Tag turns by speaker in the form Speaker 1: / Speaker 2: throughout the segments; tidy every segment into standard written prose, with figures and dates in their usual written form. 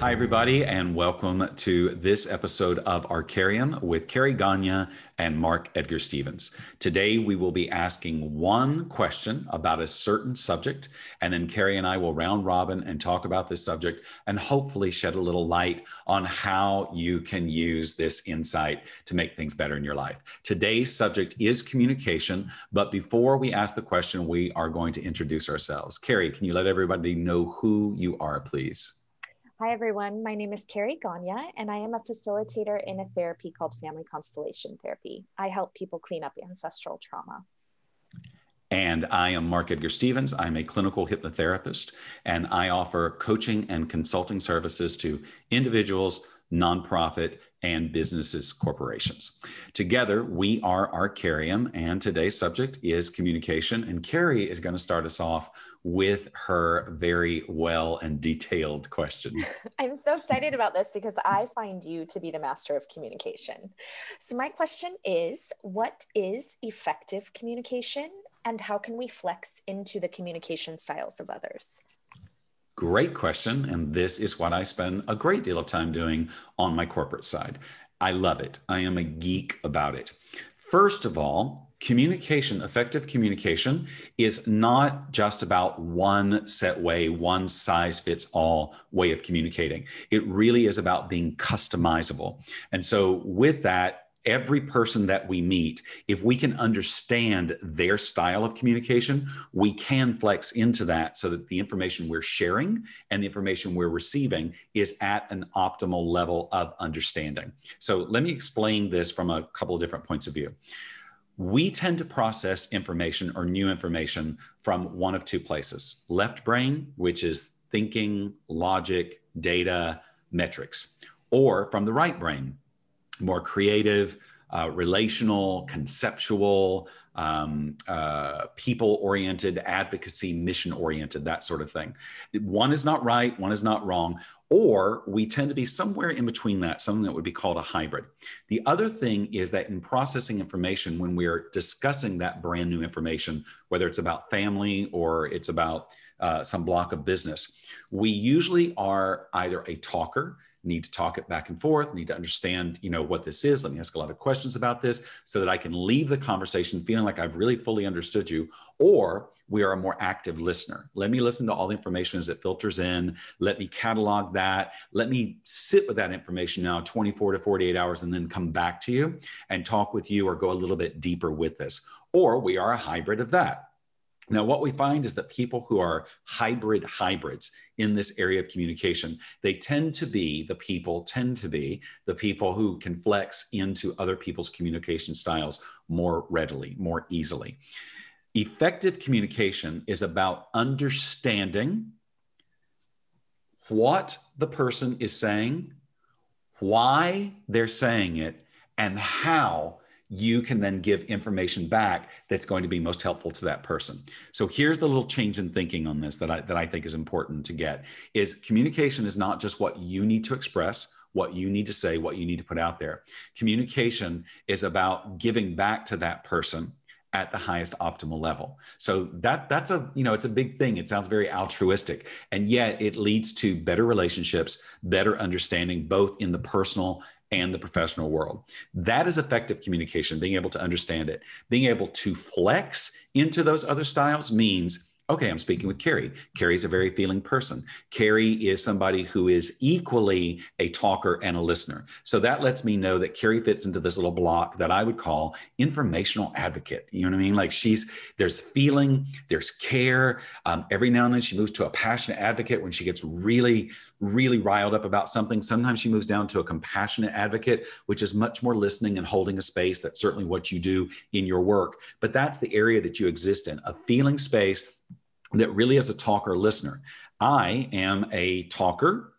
Speaker 1: Hi, everybody, and welcome to this episode of Arkariem with Karie Gonia and Edgar Stephens. Today, we will be asking one question about a certain subject, and then Karie and I will round robin and talk about this subject and hopefully shed a little light on how you can use this insight to make things better in your life. Today's subject is communication, but before we ask the question, we are going to introduce ourselves. Karie, can you let everybody know who you are, please?
Speaker 2: Hi, everyone. My name is Karie Gonia, and I am a facilitator in a therapy called Family Constellation Therapy. I help people clean up ancestral trauma.
Speaker 1: And I am Edgar Stephens. I'm a clinical hypnotherapist, and I offer coaching and consulting services to individuals, nonprofit, and businesses, corporations. Together, we are Arkariem, and today's subject is communication. And Karie is going to start us off with her very well and detailed question.
Speaker 2: I'm so excited about this because I find you to be the master of communication. So my question is, what is effective communication, and how can we flex into the communication styles of others?
Speaker 1: Great question. And this is what I spend a great deal of time doing on my corporate side. I love it. I am a geek about it. First of all, communication, effective communication, is not just about one set way, one size fits all way of communicating. It really is about being customizable. And so with that, every person that we meet, if we can understand their style of communication, we can flex into that so that the information we're sharing and the information we're receiving is at an optimal level of understanding. So let me explain this from a couple of different points of view. We tend to process information or new information from one of two places: left brain, which is thinking, logic, data, metrics, or from the right brain, more creative, relational, conceptual, people-oriented, advocacy, mission-oriented, that sort of thing. One is not right, one is not wrong, or we tend to be somewhere in between that, something that would be called a hybrid. The other thing is that in processing information, when we're discussing that brand new information, whether it's about family or it's about some block of business, we usually are either a talker, need to talk it back and forth, need to understand, what this is. Let me ask a lot of questions about this so that I can leave the conversation feeling like I've really fully understood you. Or we are a more active listener. Let me listen to all the information as it filters in. Let me catalog that. Let me sit with that information now 24 to 48 hours and then come back to you and talk with you or go a little bit deeper with this. Or we are a hybrid of that. Now, what we find is that people who are hybrids in this area of communication, they tend to be the people who can flex into other people's communication styles more readily, more easily. Effective communication is about understanding what the person is saying, why they're saying it, and how you can then give information back that's going to be most helpful to that person. So here's the little change in thinking on this that I think is important to get, is communication is not just what you need to express, what you need to say, what you need to put out there. Communication is about giving back to that person at the highest optimal level. So that's it's a big thing. It sounds very altruistic, and yet it leads to better relationships, better understanding, both in the personal and the professional world. That is effective communication, being able to understand it. Being able to flex into those other styles means, okay, I'm speaking with Karie. Karie's a very feeling person. Karie is somebody who is equally a talker and a listener. So that lets me know that Karie fits into this little block that I would call informational advocate. You know what I mean? Like there's feeling, there's care. Every now and then she moves to a passionate advocate when she gets really, really riled up about something. Sometimes she moves down to a compassionate advocate, which is much more listening and holding a space. That's certainly what you do in your work. But that's the area that you exist in, a feeling space that really is a talker listener. I am a talker,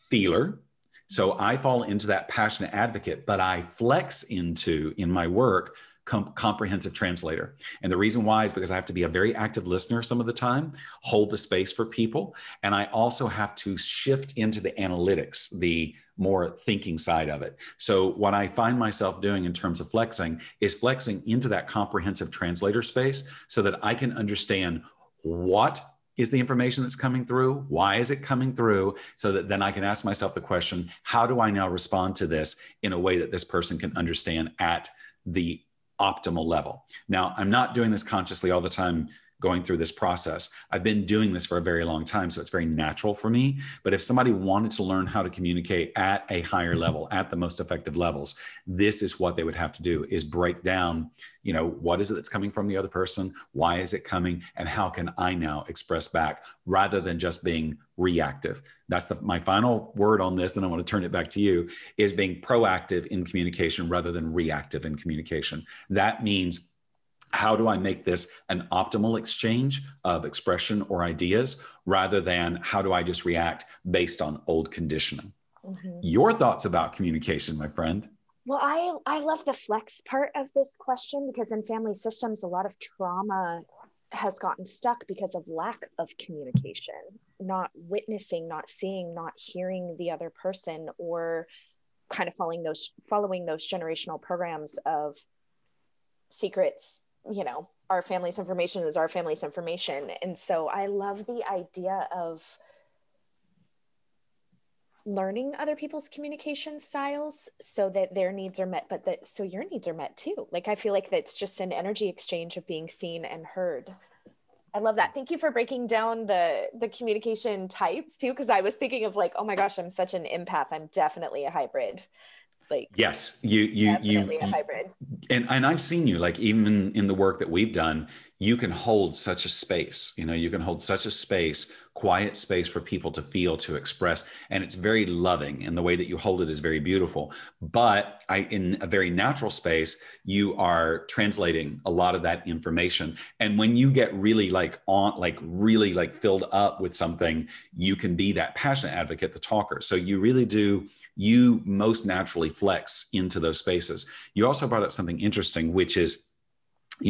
Speaker 1: feeler. So I fall into that passionate advocate, but I flex into, in my work, comprehensive translator. And the reason why is because I have to be a very active listener some of the time, hold the space for people. And I also have to shift into the analytics, the more thinking side of it. So what I find myself doing in terms of flexing is flexing into that comprehensive translator space so that I can understand what is the information that's coming through? Why is it coming through? So that then I can ask myself the question, how do I now respond to this in a way that this person can understand at the optimal level? Now, I'm not doing this consciously all the time going through this process. I've been doing this for a very long time, so it's very natural for me. But if somebody wanted to learn how to communicate at a higher level, at the most effective levels, this is what they would have to do, is break down, what is it that's coming from the other person? Why is it coming? And how can I now express back rather than just being reactive? That's my final word on this. Then I want to turn it back to you, is being proactive in communication rather than reactive in communication. That means, how do I make this an optimal exchange of expression or ideas rather than how do I just react based on old conditioning? Mm-hmm. Your thoughts about communication, my friend?
Speaker 2: Well, I love the flex part of this question, because in family systems, a lot of trauma has gotten stuck because of lack of communication, not witnessing, not seeing, not hearing the other person, or kind of following those generational programs of secrets. Our family's information is our family's information. And so I love the idea of learning other people's communication styles so that their needs are met, but so your needs are met too. Like, I feel like that's just an energy exchange of being seen and heard. I love that. Thank you for breaking down the communication types too, because I was thinking of like, oh my gosh, I'm such an empath. I'm definitely a hybrid. Like,
Speaker 1: yes, you a hybrid. And I've seen you, like, even in the work that we've done, you can hold such a space, you can hold such a space, quiet space for people to feel, to express. And it's very loving, and the way that you hold it is very beautiful. But in a very natural space, you are translating a lot of that information. And when you get really really filled up with something, you can be that passionate advocate, the talker. So you really do, you most naturally flex into those spaces. You also brought up something interesting, which is,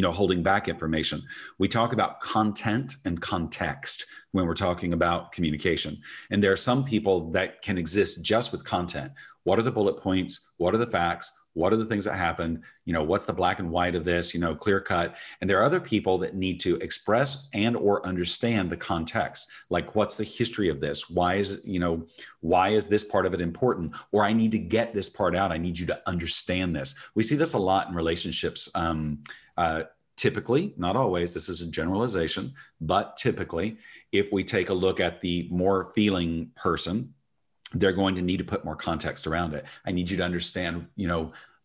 Speaker 1: holding back information. We talk about content and context when we're talking about communication. And there are some people that can exist just with content. What are the bullet points? What are the facts? What are the things that happened? What's the black and white of this, clear cut. And there are other people that need to express and or understand the context. Like, what's the history of this? Why is this part of it important? Or I need to get this part out. I need you to understand this. We see this a lot in relationships. Typically, not always, this is a generalization, but typically, if we take a look at the more feeling person, they're going to need to put more context around it. I need you to understand,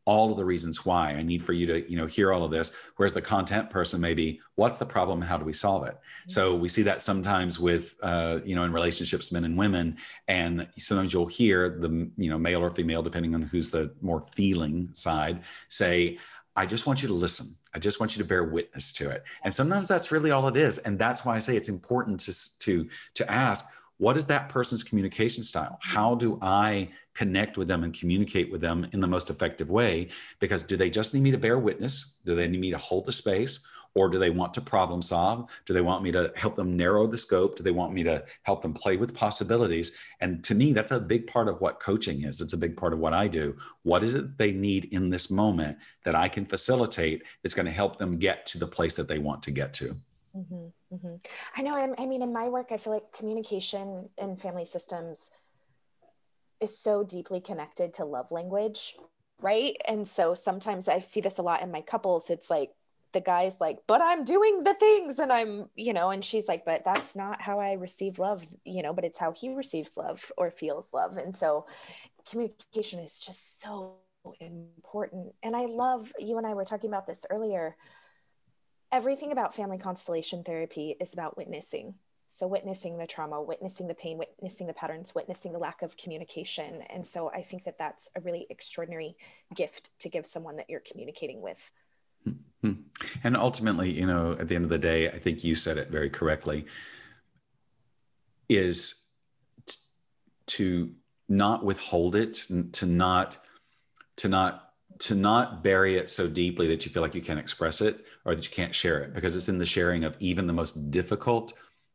Speaker 1: all of the reasons why. I need for you to, hear all of this. Whereas the content person may be, what's the problem? How do we solve it? Mm-hmm. So we see that sometimes with, in relationships, men and women, and sometimes you'll hear the, male or female, depending on who's the more feeling side, say, I just want you to listen. I just want you to bear witness to it. And sometimes that's really all it is. And that's why I say it's important to ask, what is that person's communication style? How do I connect with them and communicate with them in the most effective way? Because do they just need me to bear witness? Do they need me to hold the space? Or do they want to problem solve? Do they want me to help them narrow the scope? Do they want me to help them play with possibilities? And to me, that's a big part of what coaching is. It's a big part of what I do. What is it they need in this moment that I can facilitate that's going to help them get to the place that they want to get to?
Speaker 2: Mm-hmm, mm-hmm. I know. I mean, in my work, I feel like communication in family systems is so deeply connected to love language, right? And so sometimes I see this a lot in my couples. It's like the guy's like, but I'm doing the things, and I'm, and she's like, but that's not how I receive love, but it's how he receives love or feels love. And so communication is just so important. And I love, you and I were talking about this earlier, everything about family constellation therapy is about witnessing. So witnessing the trauma, witnessing the pain, witnessing the patterns, witnessing the lack of communication. And so I think that that's a really extraordinary gift to give someone that you're communicating with.
Speaker 1: And ultimately, at the end of the day, I think you said it very correctly, is to not withhold it, to not bury it so deeply that you feel like you can't express it or that you can't share it, because it's in the sharing of even the most difficult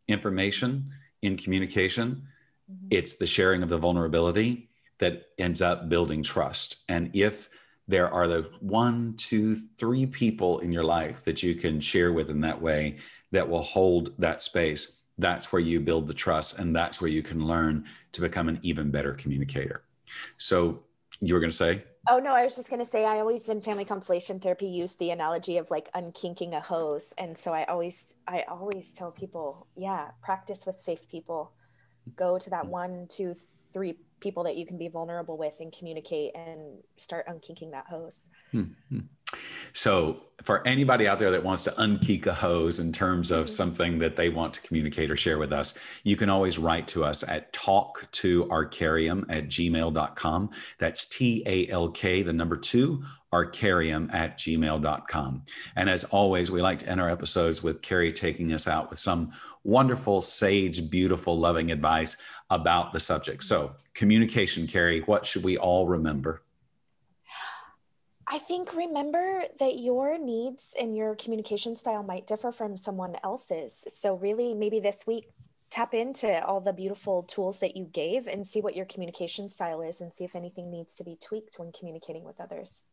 Speaker 1: information in communication. Mm-hmm. It's the sharing of the vulnerability that ends up building trust. And if there are the 1, 2, 3 people in your life that you can share with in that way that will hold that space, that's where you build the trust, and that's where you can learn to become an even better communicator. So you were going to say?
Speaker 2: Oh, no, I was just going to say, I always in family constellation therapy use the analogy of like unkinking a hose. And so I always tell people, yeah, practice with safe people. Go to that 1, 2, 3 people that you can be vulnerable with and communicate and start unkinking that hose.
Speaker 1: Mm-hmm. So for anybody out there that wants to unkink a hose in terms of something that they want to communicate or share with us, you can always write to us at talk2arkariem@gmail.com. That's TALK, the number 2, arkariem@gmail.com. And as always, we like to end our episodes with Karie taking us out with some wonderful, sage, beautiful, loving advice about the subject. So communication, Karie, what should we all remember?
Speaker 2: I think remember that your needs and your communication style might differ from someone else's. So really maybe this week, tap into all the beautiful tools that you gave and see what your communication style is and see if anything needs to be tweaked when communicating with others.